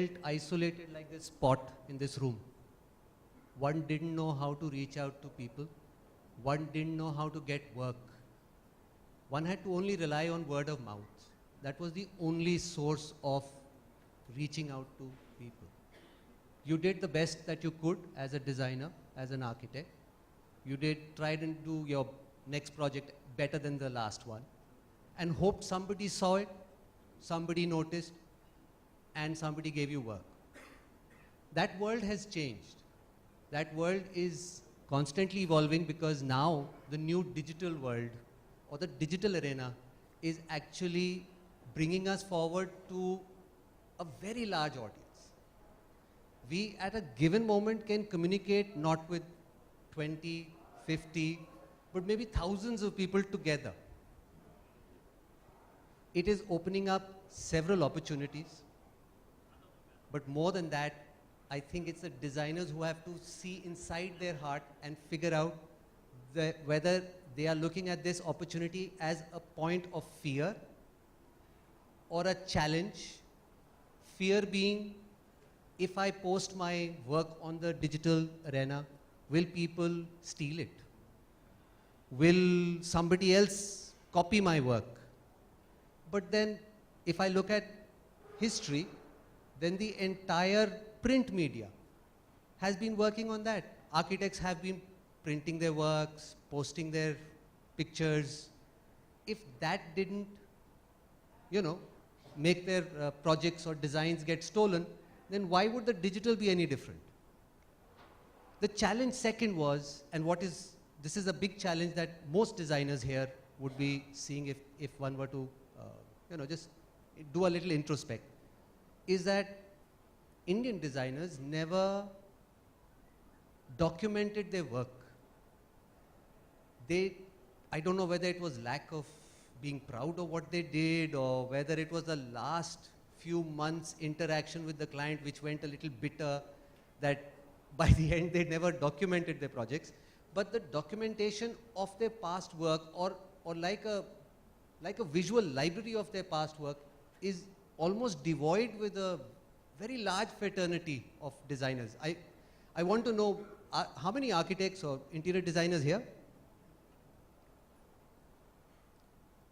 felt isolated like this spot in this room. One didn't know how to reach out to people. One didn't know how to get work. One had to only rely on word of mouth. That was the only source of reaching out to people. You did the best that you could as a designer, as an architect. You did try and do your next project better than the last one, and hoped somebody saw it, somebody noticed, and somebody gave you work. That world has changed. That world is constantly evolving, because now the new digital world or the digital arena is actually bringing us forward to a very large audience. We at a given moment can communicate not with 20, 50, but maybe thousands of people together. It is opening up several opportunities, but more than that, I think it's the designers who have to see inside their heart and figure out whether they are looking at this opportunity as a point of fear or a challenge. Fear being, if I post my work on the digital arena, will people steal it? Will somebody else copy my work? But then, if I look at history, then the entire print media has been working on that. Architects have been printing their works, posting their pictures. If that didn't, make their projects or designs get stolen, then why would the digital be any different? The challenge second was, and this is a big challenge that most designers here would be seeing if one were to, just do a little introspect, is that Indian designers never documented their work. I don't know whether it was lack of being proud of what they did, or whether it was the last few months interaction with the client which went a little bitter, that by the end they never documented their projects. But the documentation of their past work, or like a visual library of their past work, is almost devoid with a very large fraternity of designers. I want to know, how many architects or interior designers here?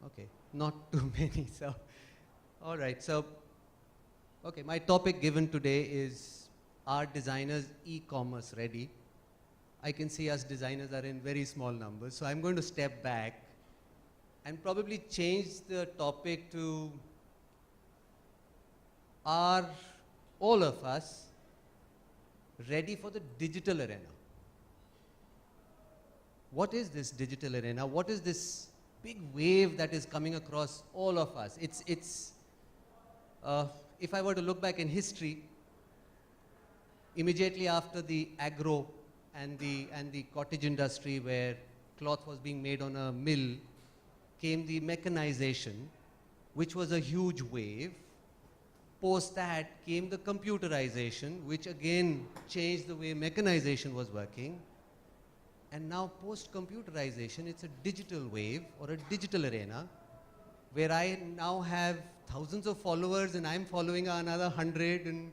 Okay, not too many. So, all right. So, okay, my topic given today is, are designers e-commerce ready? I can see us designers are in very small numbers, so I'm going to step back and probably change the topic to, are all of us ready for the digital arena? What is this digital arena? What is this big wave that is coming across all of us? If I were to look back in history, immediately after the agro and the cottage industry, where cloth was being made on a mill, came the mechanization, which was a huge wave. Post that came the computerization, which again changed the way mechanization was working. And now post-computerization, it's a digital wave or a digital arena, where I now have thousands of followers and I'm following another 100, and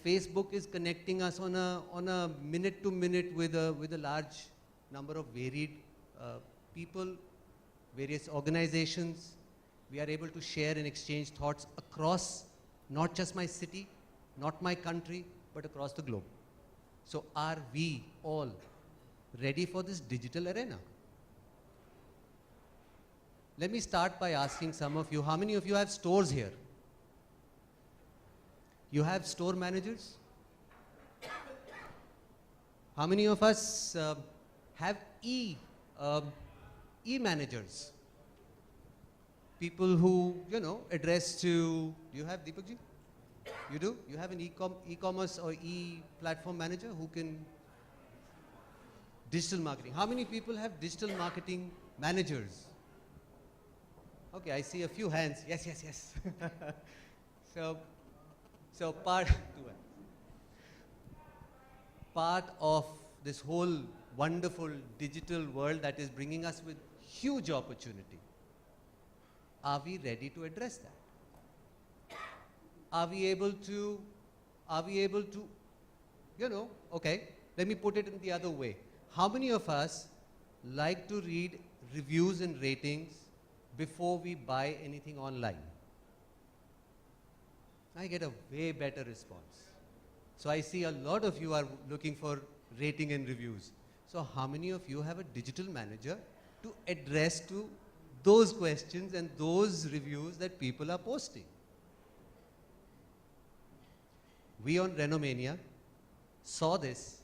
Facebook is connecting us on a minute to minute with a large number of varied people, various organizations. We are able to share and exchange thoughts across not just my city, not my country, but across the globe. So are we all ready for this digital arena? Let me start by asking some of you, how many of you have stores here? You have store managers? How many of us have e-managers? People who, address to, do you have Deepakji? You do? You have an e-commerce or e-platform manager who can, digital marketing. How many people have digital marketing managers? Okay, I see a few hands. Yes, yes, yes. So part of this whole wonderful digital world that is bringing us with huge opportunity. Are we ready to address that? Are we able to Are we able to, okay, let me put it in the other way. How many of us like to read reviews and ratings before we buy anything online? I get a way better response. So I see a lot of you are looking for rating and reviews. So how many of you have a digital manager to address to those questions and those reviews that people are posting? We on Renomania saw this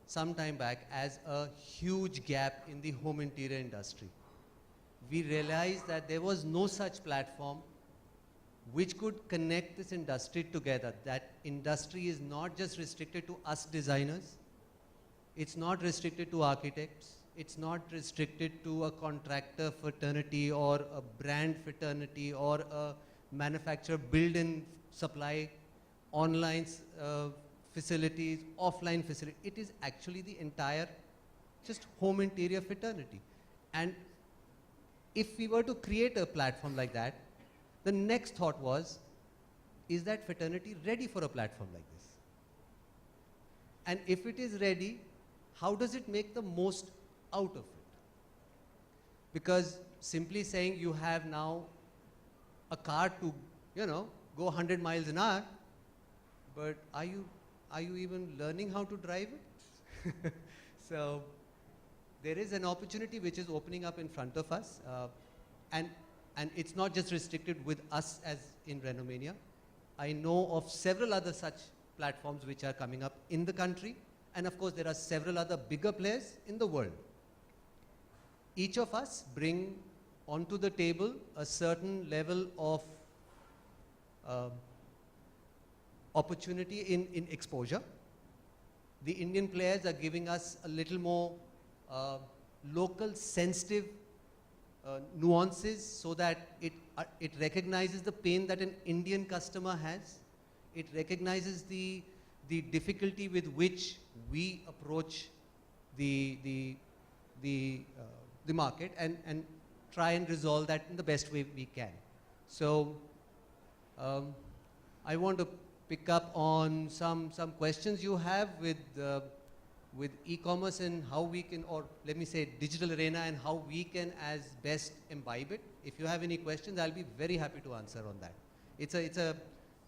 some time back as a huge gap in the home interior industry. We realized that there was no such platform which could connect this industry together. That industry is not just restricted to us designers, it's not restricted to architects, it's not restricted to a contractor fraternity or a brand fraternity or a manufacturer build and supply online facilities, offline facilities. It is actually the entire just home interior fraternity. And if we were to create a platform like that, the next thought was, is that fraternity ready for a platform like this? And if it is ready, how does it make the most out of it? Because simply saying you have now a car to, go 100 miles an hour, but are you even learning how to drive it? So there is an opportunity which is opening up in front of us, and it's not just restricted with us as in Renomania. I know of several other such platforms which are coming up in the country, and of course there are several other bigger players in the world. Each of us bring onto the table a certain level of opportunity in exposure. The Indian players are giving us a little more local sensitive nuances so that it recognizes the pain that an Indian customer has. It recognizes the difficulty with which we approach the market and try and resolve that in the best way we can. So I want to pick up on some questions you have with e-commerce and how we can, or let me say digital arena, and how we can as best imbibe it. If you have any questions, I'll be very happy to answer on that. It's a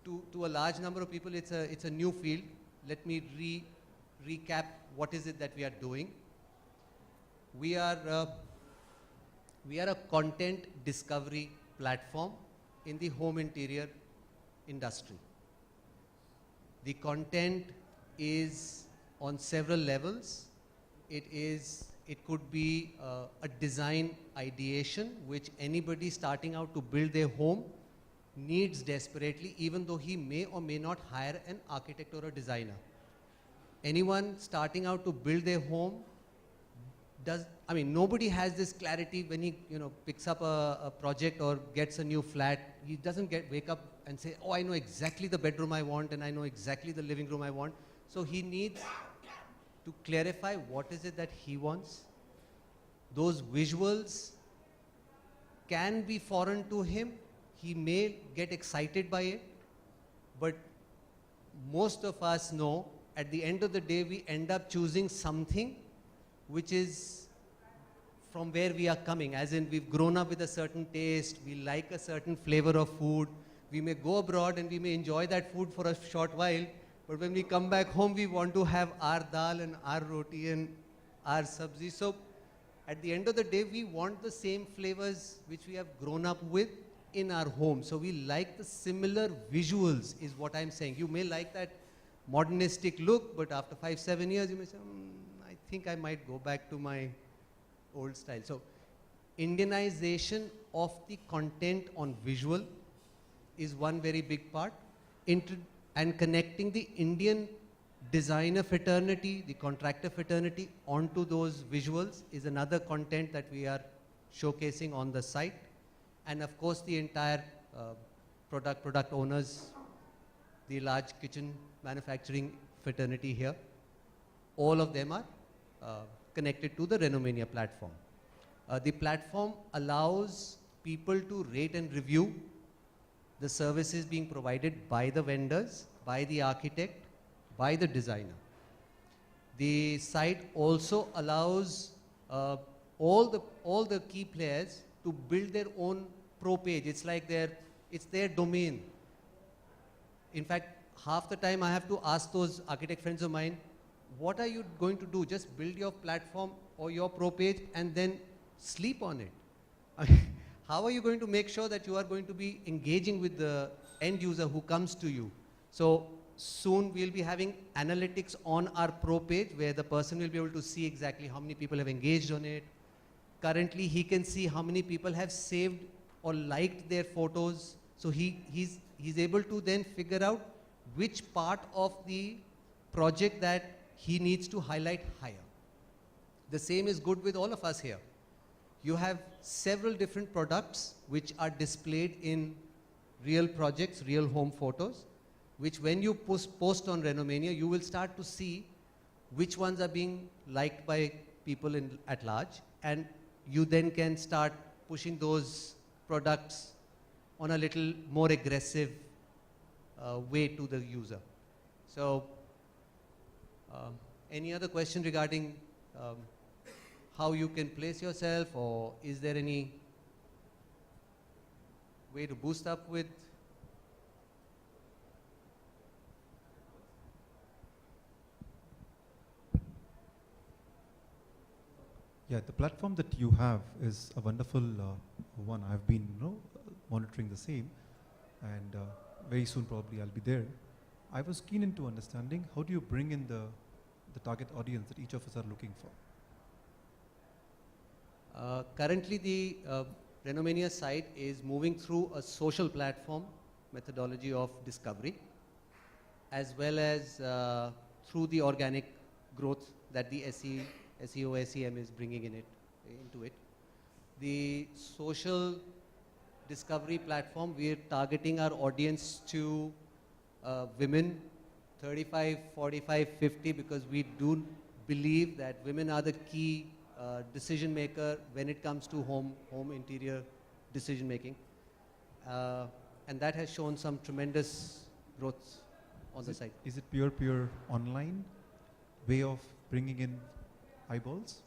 to a large number of people, it's a new field. Let me recap what is it that we are doing. We are a content discovery platform in the home interior industry. The content is on several levels. It could be a design ideation which anybody starting out to build their home needs desperately, even though he may or may not hire an architect or a designer. Anyone starting out to build their home nobody has this clarity when he picks up a project or gets a new flat. He doesn't wake up and say, oh, I know exactly the bedroom I want and I know exactly the living room I want. So he needs to clarify what is it that he wants. Those visuals can be foreign to him. He may get excited by it, but most of us know at the end of the day we end up choosing something which is from where we are coming, as in we've grown up with a certain taste, we like a certain flavor of food. We may go abroad and we may enjoy that food for a short while, but when we come back home, we want to have our dal and our roti and our sabzi. So at the end of the day, we want the same flavors which we have grown up with in our home. So we like the similar visuals is what I'm saying. You may like that modernistic look, but after 5-7 years, you may say, I think I might go back to my old style. So Indianization of the content on visual is one very big part. And connecting the Indian designer fraternity, the contractor fraternity onto those visuals is another content that we are showcasing on the site. And of course the entire product owners, the large kitchen manufacturing fraternity here, all of them are connected to the Renomania platform. The platform allows people to rate and review the services being provided by the vendors by the architect, by the designer. The site also allows all the key players to build their own pro page. It's like it's their domain. In fact, half the time I have to ask those architect friends of mine, what are you going to do? Just build your platform or your pro page and then sleep on it. I mean, how are you going to make sure that you are going to be engaging with the end user who comes to you? So soon we'll be having analytics on our pro page where the person will be able to see exactly how many people have engaged on it. Currently, he can see how many people have saved or liked their photos. So he's able to then figure out which part of the project that he needs to highlight higher. The same is good with all of us here. You have several different products which are displayed in real projects, real home photos, which when you post on Renomania, you will start to see which ones are being liked by people at large, and you then can start pushing those products on a little more aggressive way to the user. So, any other question regarding how you can place yourself, or is there any way to boost up with? Yeah, the platform that you have is a wonderful one. I've been monitoring the same, and very soon probably I'll be there. I was keen into understanding how do you bring in the target audience that each of us are looking for? Currently, the Renomania site is moving through a social platform methodology of discovery, as well as through the organic growth that the SEO, SEM is bringing into it. The social discovery platform, we are targeting our audience to women 35, 45, 50, because we do believe that women are the key decision maker when it comes to home interior decision making. And that has shown some tremendous growth on the site. Is it pure online way of bringing in eyeballs,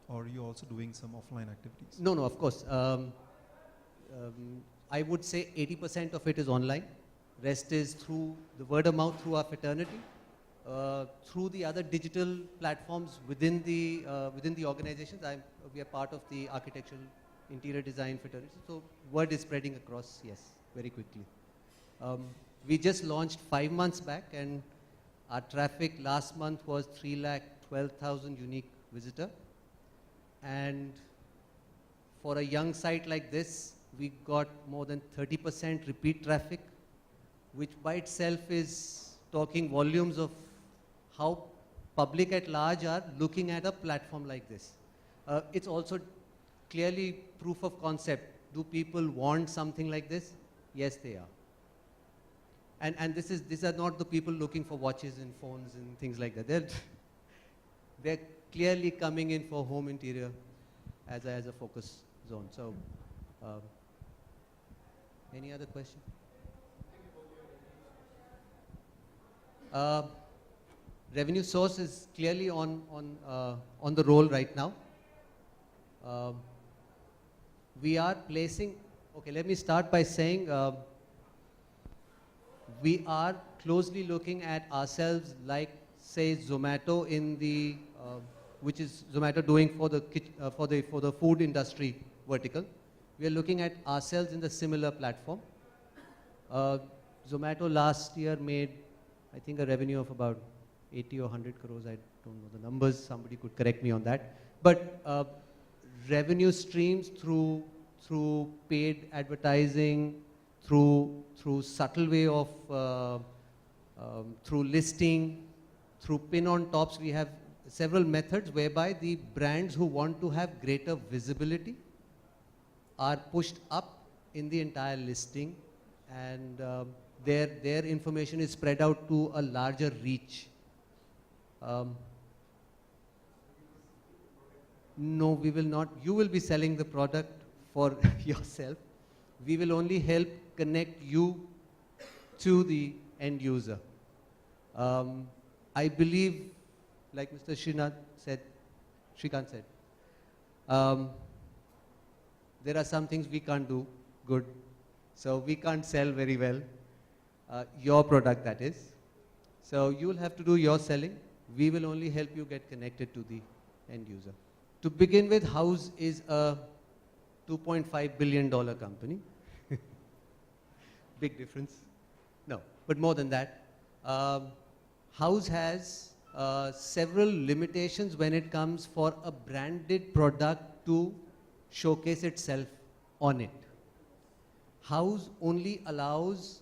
or are you also doing some offline activities? No, of course. I would say 80% of it is online. Rest is through the word of mouth, through our fraternity, through the other digital platforms within the organizations. We are part of the architectural interior design fraternity, so word is spreading across, yes, very quickly. We just launched 5 months back, and our traffic last month was 312,000 unique visitor. And for a young site like this, we got more than 30% repeat traffic, which by itself is talking volumes of how public at large are looking at a platform like this. It's also clearly proof of concept. Do people want something like this? Yes, they are. And these are not the people looking for watches and phones and things like that. They're clearly coming in for home interior as a focus zone. So, any other question? Revenue source is clearly on the roll right now. We are placing. Okay, let me start by saying we are closely looking at ourselves like, say, Zomato in the which is Zomato doing for the food industry vertical. We are looking at ourselves in the similar platform. Zomato last year made, I think, a revenue of about 80 or 100 crores. I don't know the numbers. Somebody could correct me on that. But revenue streams through paid advertising, through subtle way of through listing, through pin on tops. We have several methods whereby the brands who want to have greater visibility are pushed up in the entire listing, and their information is spread out to a larger reach. No, we will not. You will be selling the product for yourself. We will only help connect you to the end user. I believe, like Mr. Shrikant said, um, there are some things we can't do good. So we can't sell very well, your product that is. So you'll have to do your selling. We will only help you get connected to the end user. To begin with, House is a $2.5 billion company. Big difference. No, but more than that. House has several limitations when it comes for a branded product to showcase itself on it. House only allows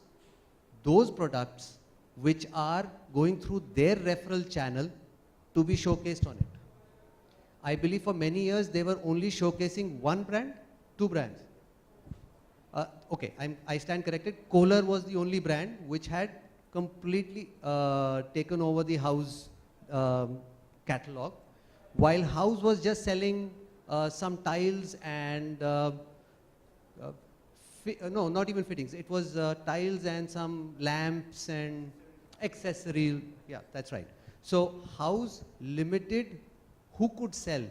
those products which are going through their referral channel to be showcased on it. I believe for many years they were only showcasing one brand, two brands. Okay, I stand corrected. Kohler was the only brand which had completely taken over the House catalog, while House was just selling some tiles and no, not even fittings. It was tiles and some lamps and accessories. Yeah, that's right. So House limited who could sell,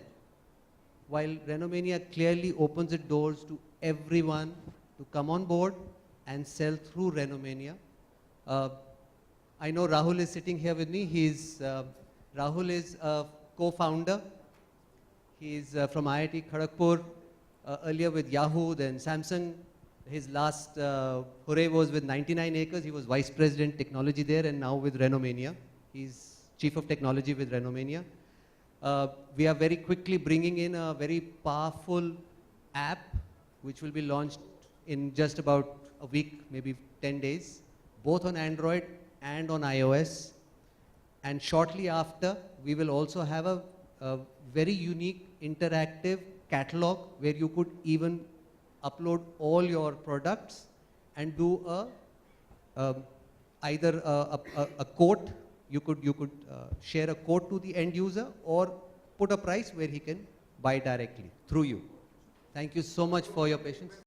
while Renomania clearly opens its doors to everyone to come on board and sell through Renomania. I know Rahul is sitting here with me. Rahul is a co-founder. He's from IIT Kharagpur, earlier with Yahoo, then Samsung. His last hooray was with 99 acres. He was vice president technology there, and now with Renomania. He's chief of technology with Renomania. We are very quickly bringing in a very powerful app which will be launched in just about a week, maybe 10 days, both on Android and on iOS. And shortly after, we will also have a very unique interactive catalog where you could even upload all your products and do either a quote. You could share a quote to the end user or put a price where he can buy directly through you. Thank you so much for your patience.